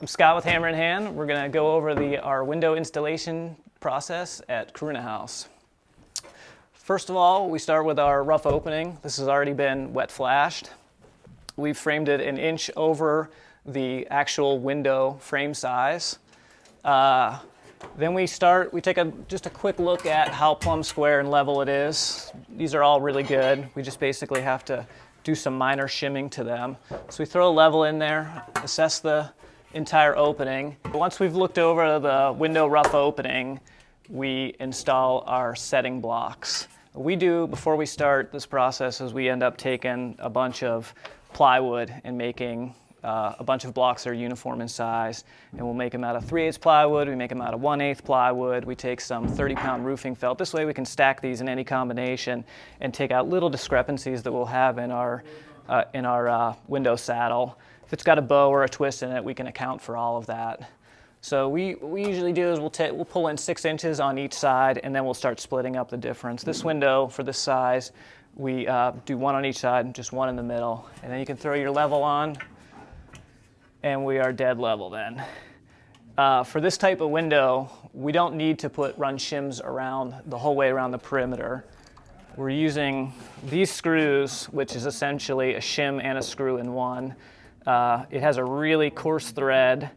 I'm Scott with Hammer in Hand. We're going to go over our window installation process at Karuna House. First of all, we start with our rough opening. This has already been wet flashed. We've framed it an inch over the actual window frame size. Then we take just a quick look at how plumb square and level it is. These are all really good. We just basically have to do some minor shimming to them. So we throw a level in there, assess the entire opening. Once we've looked over the window rough opening, we install our setting blocks. What we do before we start this process is we end up taking a bunch of plywood and making a bunch of blocks that are uniform in size, and we'll make them out of 3/8 plywood, we make them out of 1/8 plywood, we take some 30-pound roofing felt. This way we can stack these in any combination and take out little discrepancies that we'll have in our window saddle. If it's got a bow or a twist in it, we can account for all of that. So what we usually do is we'll pull in 6 inches on each side, and then we'll start splitting up the difference. This window, for this size, we do 1 on each side, just 1 in the middle. And then you can throw your level on, and we are dead level then. For this type of window, we don't need to run shims around the whole way around the perimeter. We're using these screws, which is essentially a shim and a screw in one. It has a really coarse thread,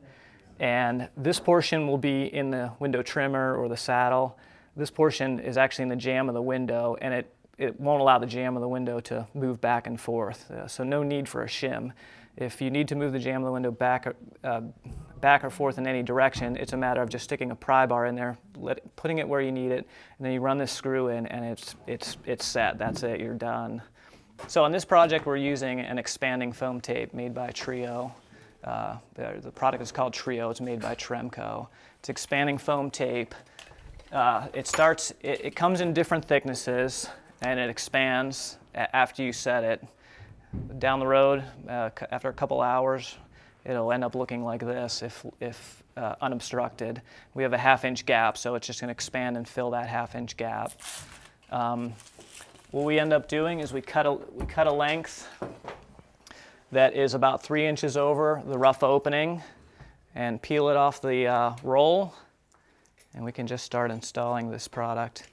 and this portion will be in the window trimmer or the saddle. This portion is actually in the jamb of the window, and it won't allow the jamb of the window to move back and forth, so no need for a shim. If you need to move the jamb of the window back or forth in any direction, it's a matter of just sticking a pry bar in there, putting it where you need it, and then you run this screw in, and it's set. That's it, you're done. So on this project, we're using an expanding foam tape made by Trio. The product is called Trio. It's made by Tremco. It's expanding foam tape. It comes in different thicknesses, and it expands after you set it. Down the road, after a couple hours, it'll end up looking like this if unobstructed. We have a 1/2-inch gap, so it's just going to expand and fill that 1/2-inch gap. What we end up doing is we cut a length that is about 3 inches over the rough opening and peel it off the roll, and we can just start installing this product.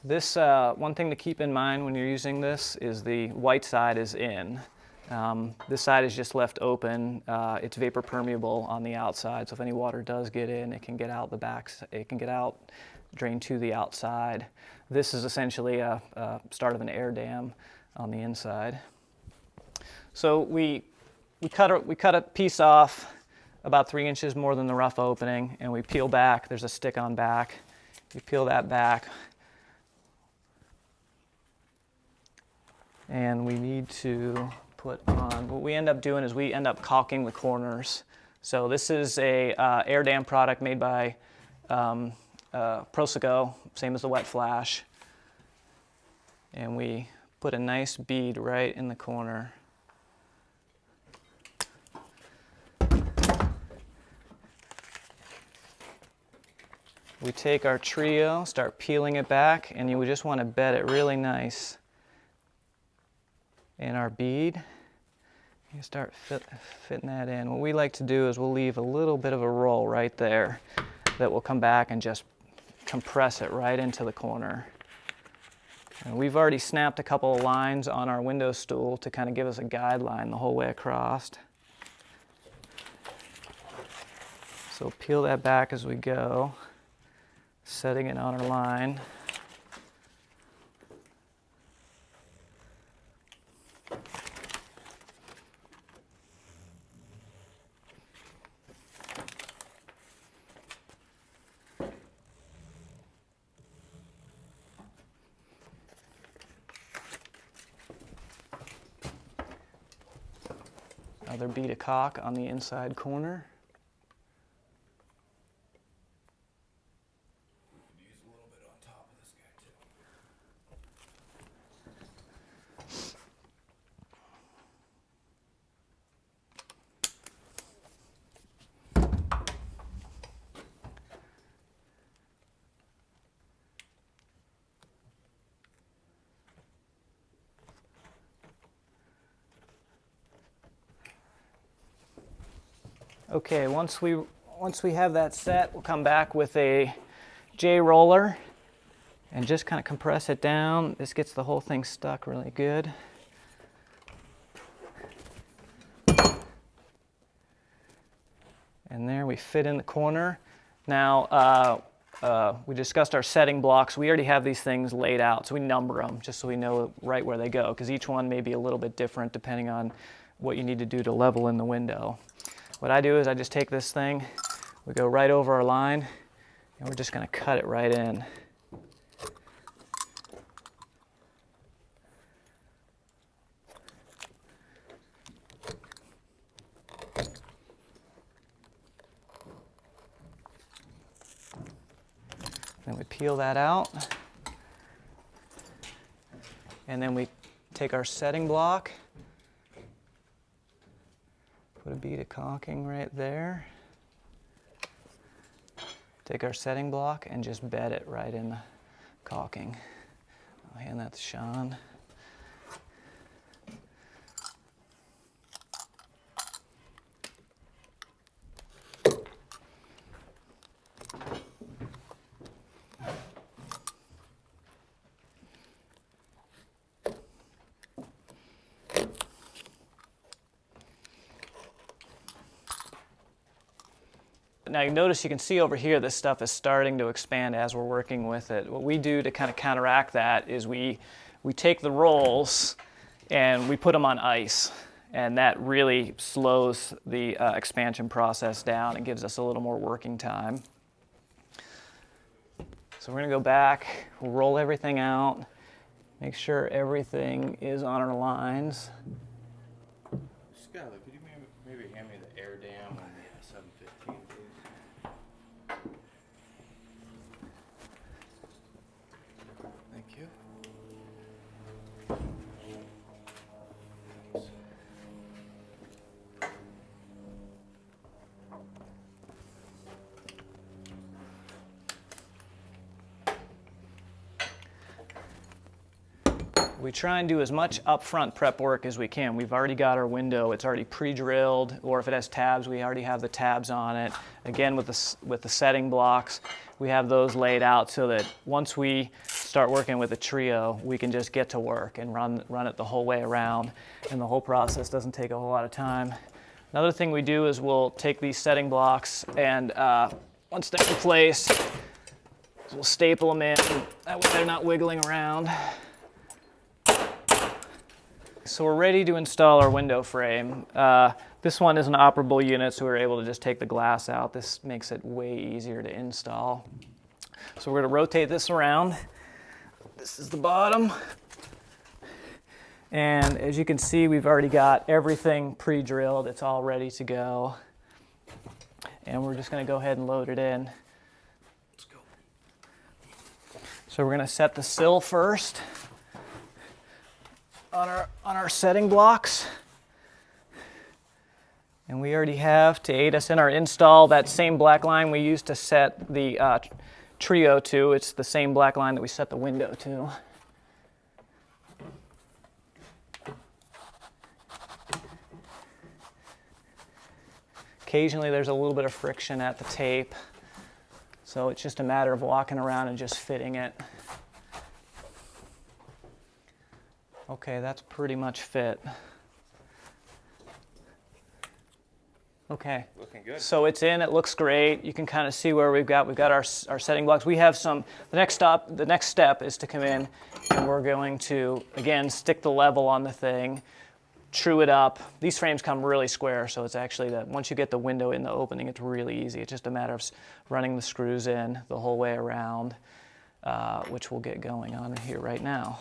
This one thing to keep in mind when you're using this is the white side is in. This side is just left open. It's vapor permeable on the outside, so if any water does get in, it can get out the back. It can get out, drain to the outside. This is essentially a start of an air dam on the inside. So we cut a piece off about 3 inches more than the rough opening, and we peel back. There's a stick-on back. We peel that back, and we need to put on. What we end up doing is we end up caulking the corners. So this is a air dam product made by Proseco, same as the wet flash, and we put a nice bead right in the corner. We take our Trio, start peeling it back, and you just want to bed it really nice in our bead. You start fitting that in. What we like to do is we'll leave a little bit of a roll right there that will come back and just compress it right into the corner. And we've already snapped a couple of lines on our window stool to kind of give us a guideline the whole way across. So peel that back as we go, setting it on our line. Another bead of caulk on the inside corner. Use a little bit on top of this guy too. Okay, once we have that set, we'll come back with a J roller and just kind of compress it down. This gets the whole thing stuck really good. And there we fit in the corner. Now, we discussed our setting blocks. We already have these things laid out, so we number them just so we know right where they go, because each one may be a little bit different depending on what you need to do to level in the window. What I do is I just take this thing, we go right over our line, and we're just going to cut it right in. Then we peel that out, and then we take our setting block, put a bead of caulking right there, take our setting block and just bed it right in the caulking. I'll hand that to Sean. Now you notice, you can see over here this stuff is starting to expand as we're working with it. What we do to kind of counteract that is we take the rolls and we put them on ice, and that really slows the expansion process down and gives us a little more working time. So we're going to go back, we'll roll everything out, make sure everything is on our lines. Scott, could you maybe hand me the air dam on the 715, please? Thank you. We try and do as much upfront prep work as we can. We've already got our window, it's already pre-drilled, or if it has tabs, we already have the tabs on it. Again, with the setting blocks, we have those laid out so that once we start working with a trio, we can just get to work and run it the whole way around, and the whole process doesn't take a whole lot of time. Another thing we do is we'll take these setting blocks and once they're in place, we'll staple them in. That way they're not wiggling around. So we're ready to install our window frame. This one is an operable unit, so we were able to just take the glass out. This makes it way easier to install. So we're going to rotate this around. This is the bottom. And as you can see, we've already got everything pre-drilled. It's all ready to go. And we're just going to go ahead and load it in. Let's go. So we're going to set the sill first on our setting blocks. And we already have, to aid us in our install, that same black line we used to set the trio to. It's the same black line that we set the window to. Occasionally there's a little bit of friction at the tape, so it's just a matter of walking around and just fitting it. Okay, that's pretty much fit. Okay. Looking good. So it's in, it looks great. You can kind of see where we've got our setting blocks. We have the next step is to come in and we're going to, again, stick the level on the thing, true it up. These frames come really square, so it's actually that once you get the window in the opening, it's really easy. It's just a matter of running the screws in the whole way around, which we'll get going on here right now.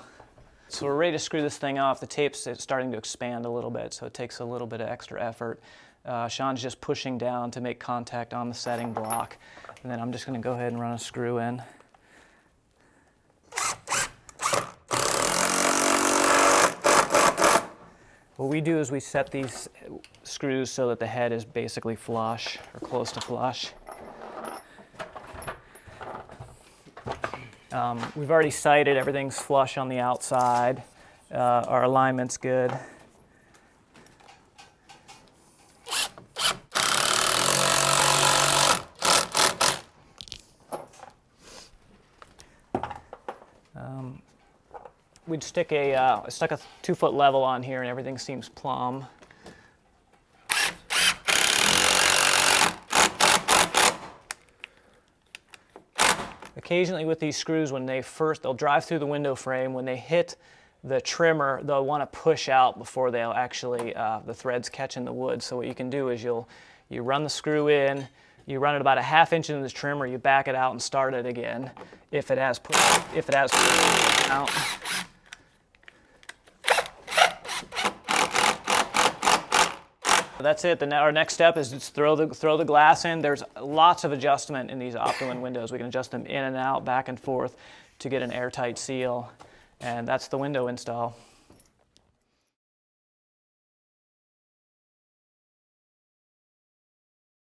So we're ready to screw this thing off. The tape's starting to expand a little bit, so it takes a little bit of extra effort. Sean's just pushing down to make contact on the setting block, and then I'm just going to go ahead and run a screw in. What we do is we set these screws so that the head is basically flush or close to flush. We've already sighted, everything's flush on the outside. Our alignment's good. we'd stuck a 2-foot level on here, and everything seems plumb. Occasionally with these screws, when they'll drive through the window frame. When they hit the trimmer, they'll want to push out before they'll actually, the threads catch in the wood. So what you can do is you run the screw in, you run it about a 1/2 inch into the trimmer, you back it out and start it again if it has pushed out. That's it. Our next step is just throw the glass in. There's lots of adjustment in these Optimum windows. We can adjust them in and out, back and forth to get an airtight seal. And that's the window install.